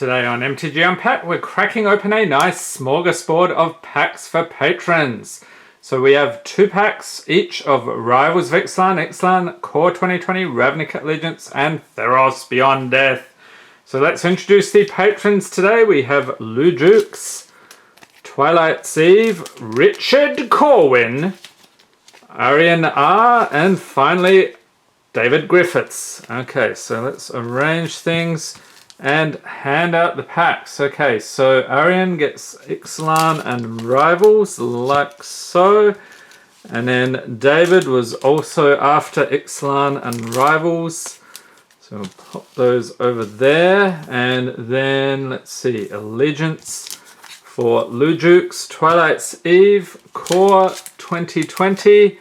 Today on MTG Unpacked, we're cracking open a nice smorgasbord of packs for patrons. So we have 2 packs each of Rivals of Ixalan, Core 2020, Ravnica Allegiance, and Theros Beyond Death. So let's introduce the patrons today. We have Lou Dukes, Twilight Seed, Richard Corwin, Arian R, and finally David Griffiths. Okay, so let's arrange things and hand out the packs. Okay, so Arian gets Ixalan and Rivals, like so. And then David was also after Ixalan and Rivals. So we'll pop those over there. And then, let's see, Allegiance for Lujukes, Twilight Seed, Core 2020.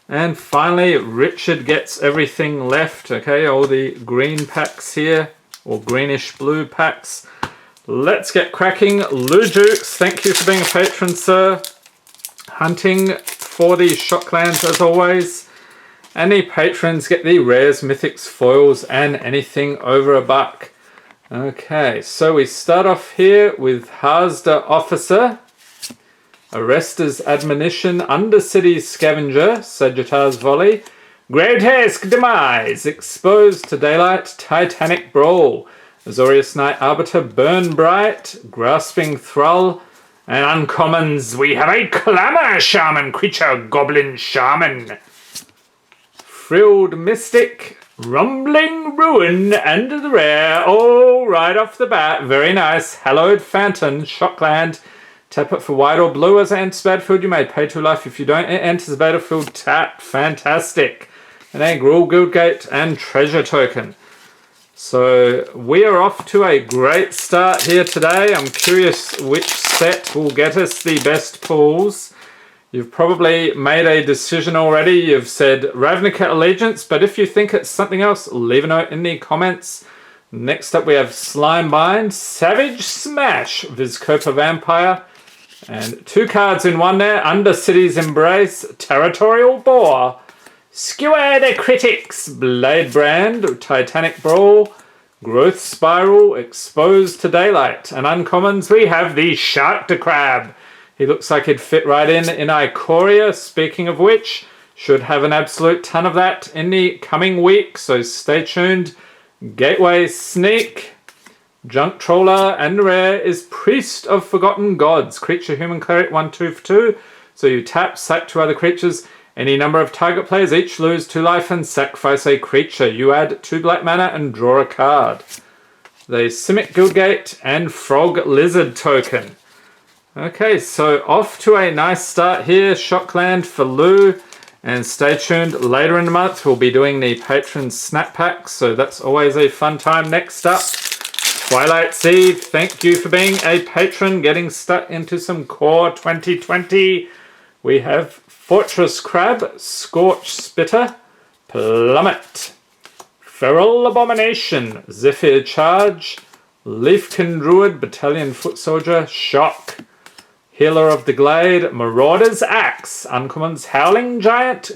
And finally, Richard gets everything left. Okay, all the green packs here, or greenish blue packs. Let's get cracking. Lou Dukes, thank you for being a patron, sir. Hunting for the Shocklands as always. Any patrons get the rares, mythics, foils, and anything over $1. Okay, so we start off here with Hazda Officer, Arrestor's Admonition, Undercity Scavenger, Sagittars Volley, Grotesque Demise, Exposed to Daylight, Titanic Brawl, Azorius Knight Arbiter, Burn Bright, Grasping Thrall, and uncommons, we have a Clamor Shaman, Creature Goblin Shaman, Frilled Mystic, Rumbling Ruin, and the rare, all right off the bat, very nice, Hallowed Phantom, Shockland. Tap it for white or blue as it enters battlefield. You may pay 2 life. If you don't, it enters battlefield tapped. Fantastic. And a Gruul Guildgate and Treasure Token. So we are off to a great start here today. I'm curious which set will get us the best pulls. You've probably made a decision already. You've said Ravnica Allegiance, but if you think it's something else, leave a note in the comments. Next up we have Slimebind, Savage Smash, Vizkopa Vampire, and 2 cards in one there, Undercity's Embrace, Territorial Boar, Skewer the Critics, Blade Brand, Titanic Brawl, Growth Spiral, Exposed to Daylight. And uncommons, we have the Shark to Crab. He looks like he'd fit right in Ikoria, speaking of which, should have an absolute ton of that in the coming week, so stay tuned. Gateway Sneak, Junk Trawler, and the rare is Priest of Forgotten Gods. Creature, Human Cleric, 1/2 for 2. So you tap, sack 2 other creatures. Any number of target players each lose 2 life and sacrifice a creature. You add 2 black mana and draw a card. The Simic Guildgate and Frog Lizard token. Okay, so off to a nice start here. Shockland for Lou. And stay tuned, later in the month we'll be doing the patron snap packs, so that's always a fun time. Next up, Twilight Seed, thank you for being a patron, getting stuck into some Core 2020. We have Fortress Crab, Scorch Spitter, Plummet, Feral Abomination, Zephyr Charge, Leafkin Druid, Battalion Foot Soldier, Shock, Healer of the Glade, Marauder's Axe, uncommons, Howling Giant,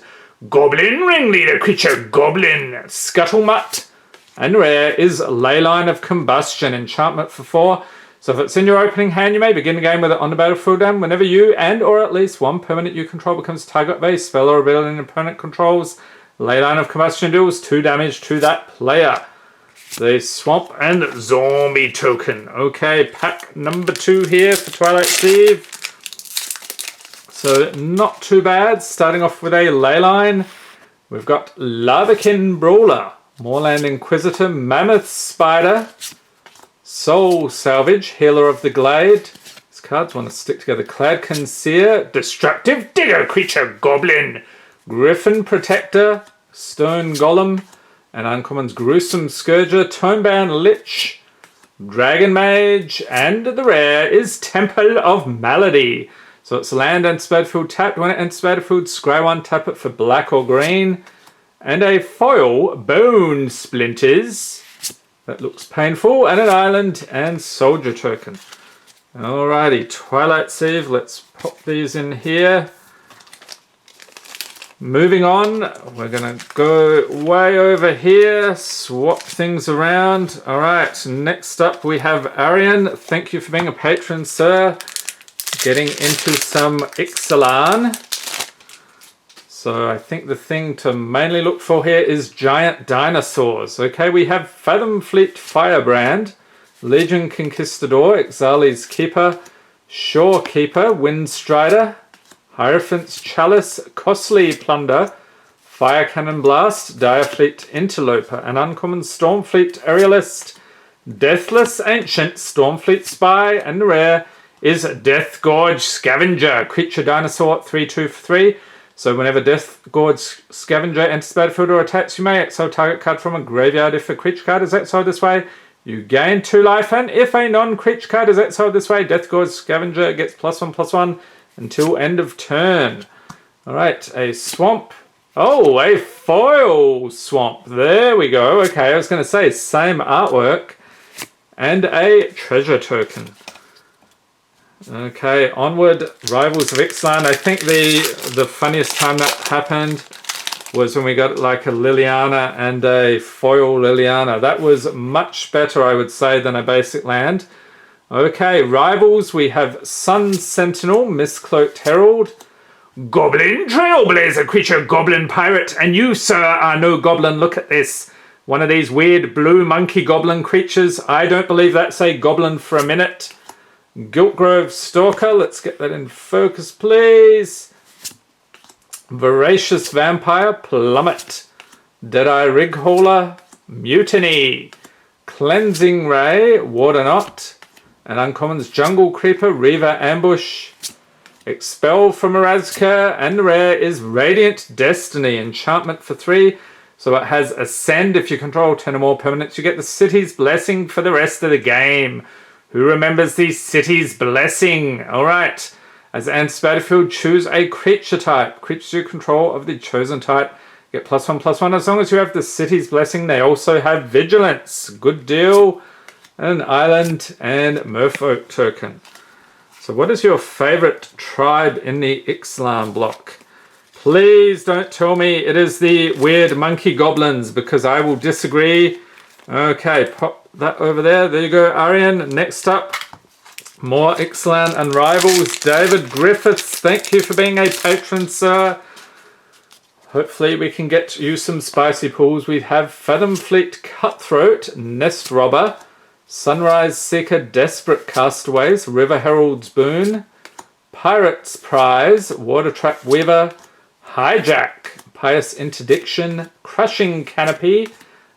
Goblin Ringleader, Creature Goblin, Scuttlemutt, and rare is Ley Line of Combustion, enchantment for 4. So if it's in your opening hand, you may begin the game with it on the battlefield, and whenever you and or at least one permanent you control becomes target of a spell or ability an opponent controls, Ley Line of Combustion deals 2 damage to that player. The Swamp and Zombie token. Okay, pack number 2 here for Twilight Seed. So not too bad. Starting off with a Ley Line. We've got Larvikin Brawler, Moorland Inquisitor, Mammoth Spider, Soul Salvage, Healer of the Glade. These cards want to stick together. Cladkin Seer, Destructive Digger, Creature Goblin, Griffin Protector, Stone Golem, and uncommons, Gruesome Scourger, Tonebound Lich, Dragon Mage, and the rare is Temple of Malady. So it's land and battlefield tapped. When it enters battlefield, scry 1, tap it for black or green. And a foil, Bone Splinters. That looks painful. And an island and soldier token. Alrighty, Twilight Seed. Let's pop these in here. Moving on, we're going to go way over here, swap things around. All right, next up we have Arian. Thank you for being a patron, sir. Getting into some Ixalan. So I think the thing to mainly look for here is giant dinosaurs. Okay, we have Fathom Fleet Firebrand, Legion Conquistador, Exali's Keeper, Shore Keeper, Windstrider, Hierophant's Chalice, Costly Plunder, Fire Cannon Blast, Direfleet Interloper, an uncommon Stormfleet Aerialist, Deathless Ancient, Stormfleet Spy, and the rare is Death Gorge Scavenger, creature dinosaur 3/2 for 3. So whenever Death Gorge Scavenger enters the battlefield or attacks, you may exile target card from a graveyard. If a creature card is exiled this way, you gain 2 life, and if a non-creature card is exiled this way, Death Gorge Scavenger gets +1/+1 until end of turn. Alright, a swamp. Oh, a foil swamp. There we go. Okay, I was going to say, same artwork. And a treasure token. Okay, onward. Rivals of Ixalan. I think the funniest time that happened was when we got like a Liliana and a foil Liliana. That was much better, I would say, than a basic land. Okay, rivals, we have Sun Sentinel, Mistcloaked Herald, Goblin Trailblazer, creature Goblin Pirate, and you, sir, are no goblin. Look at this. One of these weird blue monkey goblin creatures. I don't believe that's a goblin for a minute. Giltgrove Stalker, let's get that in focus, please. Voracious Vampire, Plummet. Deadeye Righauler, Mutiny. Cleansing Ray, Wardenot. And uncommons Jungle Creeper, Reaver Ambush, Expel from Erazka, and the rare is Radiant Destiny, enchantment for 3. So it has Ascend. If you control 10 or more permanents, you get the City's Blessing for the rest of the game. Who remembers the City's Blessing? Alright, as ends battlefield, choose a creature type. Creatures you control of the chosen type get +1/+1. As long as you have the City's Blessing, they also have Vigilance. Good deal. An island and merfolk token. So what is your favorite tribe in the Ixalan block? Please don't tell me it is the weird monkey goblins, because I will disagree. Okay, pop that over there. There you go, Arian. Next up, more Ixalan and rivals. David Griffiths, thank you for being a patron, sir. Hopefully we can get you some spicy pulls. We have Fathom Fleet Cutthroat, Nest Robber, Sunrise Seeker, Desperate Castaways, River Herald's Boon, Pirate's Prize, Water Trap Weaver, Hijack, Pious Interdiction, Crushing Canopy,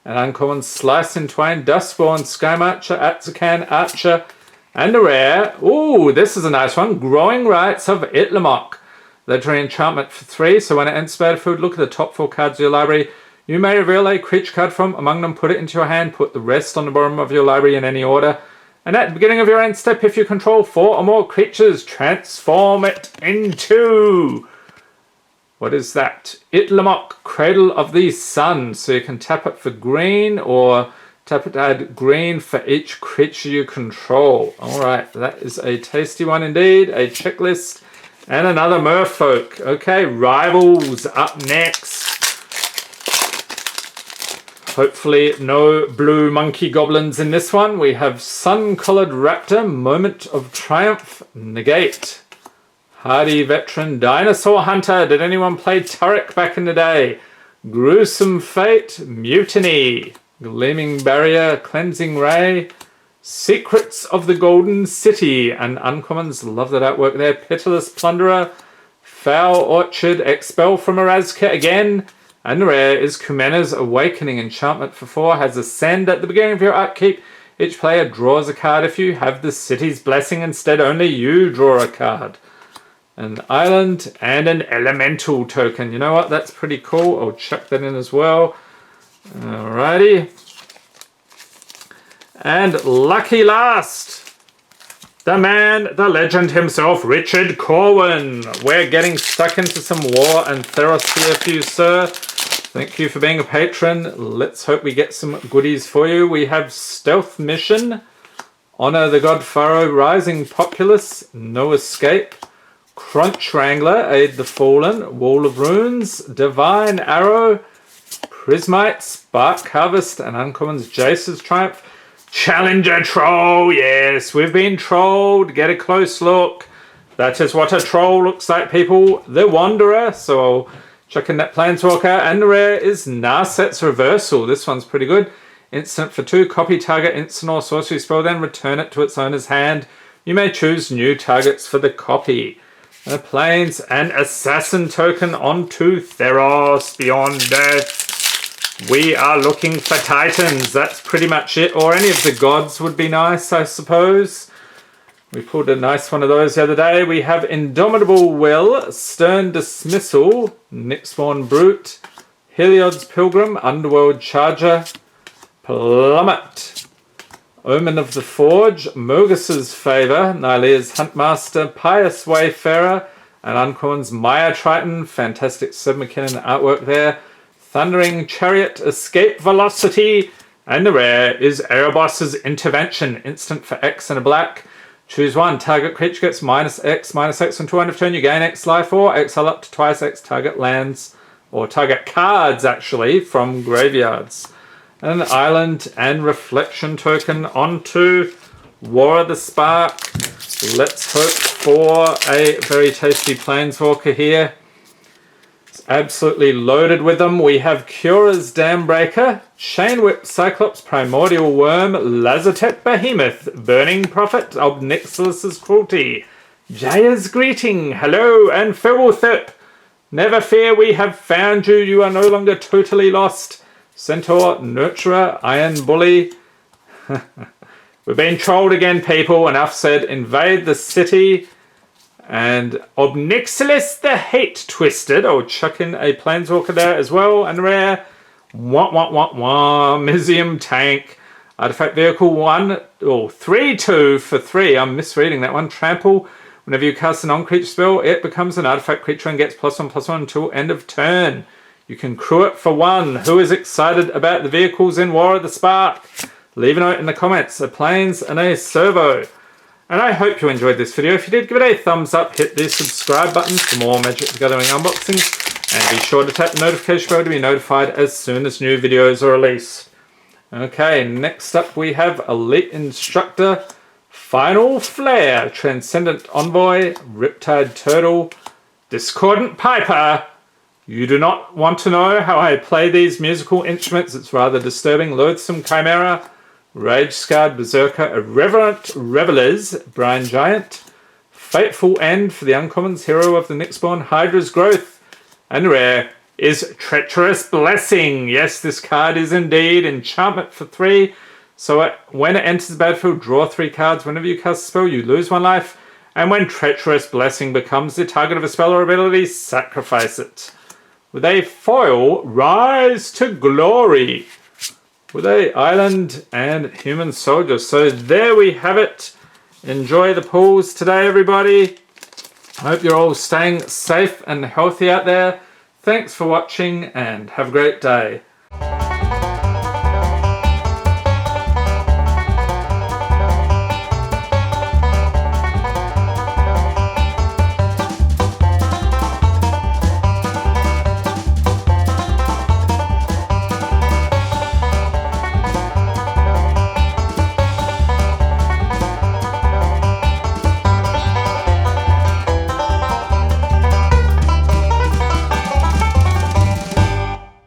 and uncommon Slice and Twine, Dustborn, Skymarcher, Atzakan, Archer, and a rare. Ooh, this is a nice one. Growing Rights of Itlamok. Legendary enchantment for 3, so when it enters battlefield, look at the top 4 cards of your library. You may reveal a creature card from among them, put it into your hand, put the rest on the bottom of your library in any order. And at the beginning of your end step, if you control 4 or more creatures, transform it into... What is that? Itlamok, Cradle of the Sun. So you can tap it for green or tap it to add green for each creature you control. Alright, that is a tasty one indeed. A checklist and another merfolk. Okay, rivals up next. Hopefully no blue monkey goblins in this one. We have Sun-Collared Raptor, Moment of Triumph, Negate. Hardy Veteran, Dinosaur Hunter. Did anyone play Turek back in the day? Gruesome Fate, Mutiny. Gleaming Barrier, Cleansing Ray. Secrets of the Golden City. And uncommons, love that artwork there. Pitiless Plunderer. Foul Orchard, Expel from Erazka again. And the rare is Kumena's Awakening, enchantment for 4, has Ascend. At the beginning of your upkeep, each player draws a card. If you have the City's Blessing instead, only you draw a card. An island and an elemental token. You know what? That's pretty cool. I'll chuck that in as well. Alrighty. And lucky last, the man, the legend himself, Richard Corwin. We're getting stuck into some war and Theros here for you, sir. Thank you for being a patron. Let's hope we get some goodies for you. We have Stealth Mission, Honor the God Pharaoh, Rising Populace, No Escape, Crunch Wrangler, Aid the Fallen, Wall of Runes, Divine Arrow, Prismite, Spark Harvest, and Uncommons Jace's Triumph. Challenger Troll, yes, we've been trolled. Get a close look. That is what a troll looks like, people. The Wanderer, so I'll chuck in that Planeswalker. And the rare is Narset's Reversal. This one's pretty good. Instant for 2, copy target instant or sorcery spell, then return it to its owner's hand. You may choose new targets for the copy. The Plains and Assassin token onto Theros, Beyond Death. We are looking for Titans. That's pretty much it. Or any of the gods would be nice, I suppose. We pulled a nice one of those the other day. We have Indomitable Will, Stern Dismissal, Nyxborn Brute, Heliod's Pilgrim, Underworld Charger, Plummet, Omen of the Forge, Mogus's Favour, Nylea's Huntmaster, Pious Wayfarer, and Uncommons Maya Triton. Fantastic Seb McKinnon artwork there. Thundering Chariot, Escape Velocity, and the rare is Erebos's Intervention. Instant for X and a black. Choose one. Target creature gets -X until end of turn. You gain X life, or exile up to twice X target lands, or target cards actually, from graveyards. An Island and Reflection token onto War of the Spark. Let's hope for a very tasty Planeswalker here. It's absolutely loaded with them. We have Cura's Dambreaker, Chainwhip Cyclops, Primordial Worm, Lazotep Behemoth, Burning Prophet, Obnixilus's Cruelty, Jaya's Greeting, hello, and Feralthip. Never fear, we have found you. You are no longer totally lost. Centaur, Nurturer, Iron Bully. We've been trolled again, people. Enough said. Invade the city. And Obnixilus the Hate Twisted. I'll chuck in a Planeswalker there as well. And rare. Mizium Tank. Artifact Vehicle 1. Oh, 3/2 for 3. I'm misreading that one. Trample. Whenever you cast a non-creature spell, it becomes an artifact creature and gets +1/+1 until end of turn. You can crew it for 1. Who is excited about the vehicles in War of the Spark? Leave a note in the comments. A Plains and a Servo. And I hope you enjoyed this video. If you did, give it a thumbs up. Hit the subscribe button for more Magic the Gathering unboxings. And be sure to tap the notification bell to be notified as soon as new videos are released. Okay, next up we have Elite Instructor, Final Flare, Transcendent Envoy, Riptide Turtle, Discordant Piper. You do not want to know how I play these musical instruments. It's rather disturbing. Loathsome Chimera, Rage Scarred Berserker, Irreverent Revelers, Brine Giant, Fateful End for the Uncommons, Hero of the Nyxborn, Hydra's Growth, and rare is Treacherous Blessing. Yes, this card is indeed enchantment for 3. So when it enters the battlefield, draw 3 cards. Whenever you cast a spell, you lose 1 life. And when Treacherous Blessing becomes the target of a spell or ability, sacrifice it. With a foil, Rise to Glory. With a Island and Human Soldier. So there we have it. Enjoy the pulls today, everybody. I hope you're all staying safe and healthy out there. Thanks for watching and have a great day.